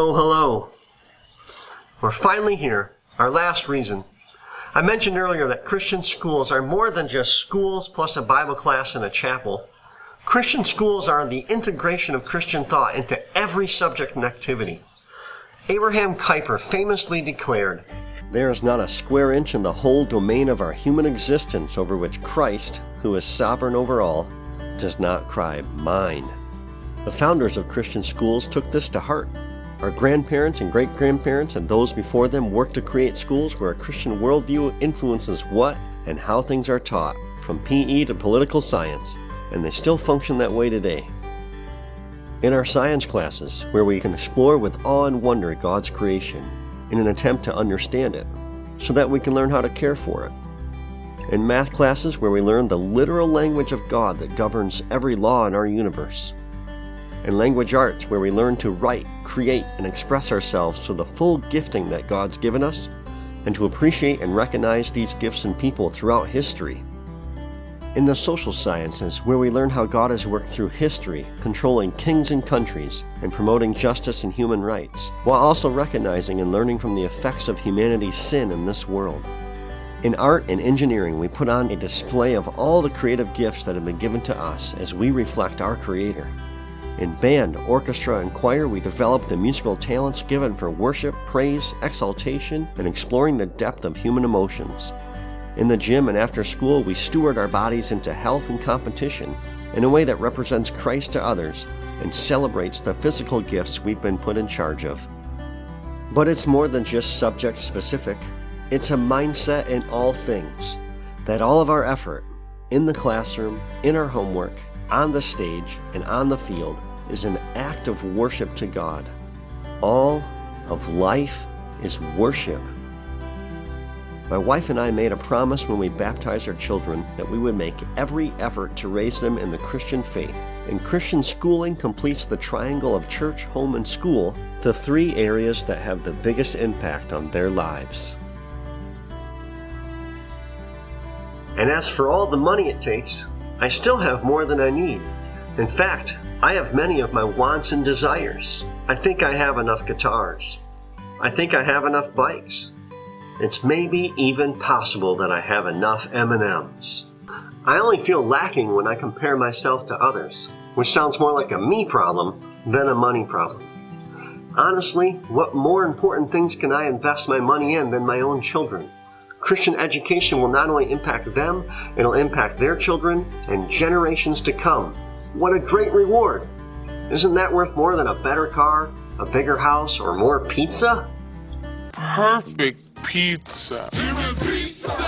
Oh, hello. We're finally here. Our last reason. I mentioned earlier that Christian schools are more than just schools plus a Bible class and a chapel. Christian schools are the integration of Christian thought into every subject and activity. Abraham Kuyper famously declared, "There is not a square inch in the whole domain of our human existence over which Christ, who is sovereign over all, does not cry, 'Mine.'" The founders of Christian schools took this to heart. Our grandparents and great-grandparents and those before them worked to create schools where a Christian worldview influences what and how things are taught, from PE to political science, and they still function that way today. In our science classes, where we can explore with awe and wonder God's creation in an attempt to understand it, so that we can learn how to care for it. In math classes, where we learn the literal language of God that governs every law in our universe. In language arts, where we learn to write, create, and express ourselves to the full gifting that God's given us, and to appreciate and recognize these gifts in people throughout history. In the social sciences, where we learn how God has worked through history, controlling kings and countries, and promoting justice and human rights, while also recognizing and learning from the effects of humanity's sin in this world. In art and engineering, we put on a display of all the creative gifts that have been given to us as we reflect our Creator. In band, orchestra, and choir, we develop the musical talents given for worship, praise, exaltation, and exploring the depth of human emotions. In the gym and after school, we steward our bodies into health and competition in a way that represents Christ to others and celebrates the physical gifts we've been put in charge of. But it's more than just subject-specific. It's a mindset in all things, that all of our effort, in the classroom, in our homework, on the stage, and on the field, is an act of worship to God. All of life is worship. My wife and I made a promise when we baptized our children that we would make every effort to raise them in the Christian faith. And Christian schooling completes the triangle of church, home, and school, the three areas that have the biggest impact on their lives. And as for all the money it takes, I still have more than I need. In fact, I have many of my wants and desires. I think I have enough guitars. I think I have enough bikes. It's maybe even possible that I have enough M&Ms. I only feel lacking when I compare myself to others, which sounds more like a me problem than a money problem. Honestly, what more important things can I invest my money in than my own children? Christian education will not only impact them, it'll impact their children and generations to come. What a great reward! Isn't that worth more than a better car, a bigger house, or more pizza? Perfect pizza. Give me pizza!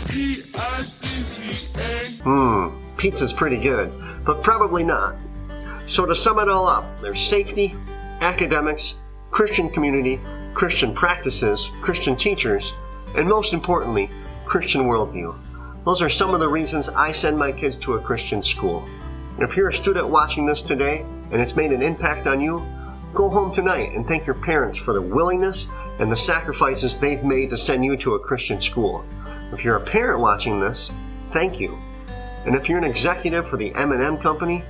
P-I-C-C-A. Pizza's pretty good, but probably not. So to sum it all up, there's safety, academics, Christian community, Christian practices, Christian teachers, and most importantly, Christian worldview. Those are some of the reasons I send my kids to a Christian school. And if you're a student watching this today and it's made an impact on you, go home tonight and thank your parents for the willingness and the sacrifices they've made to send you to a Christian school. If you're a parent watching this, thank you. And if you're an executive for the M&M company,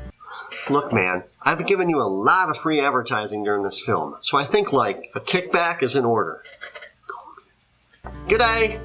look man, I've given you a lot of free advertising during this film, so I think a kickback is in order. Good day!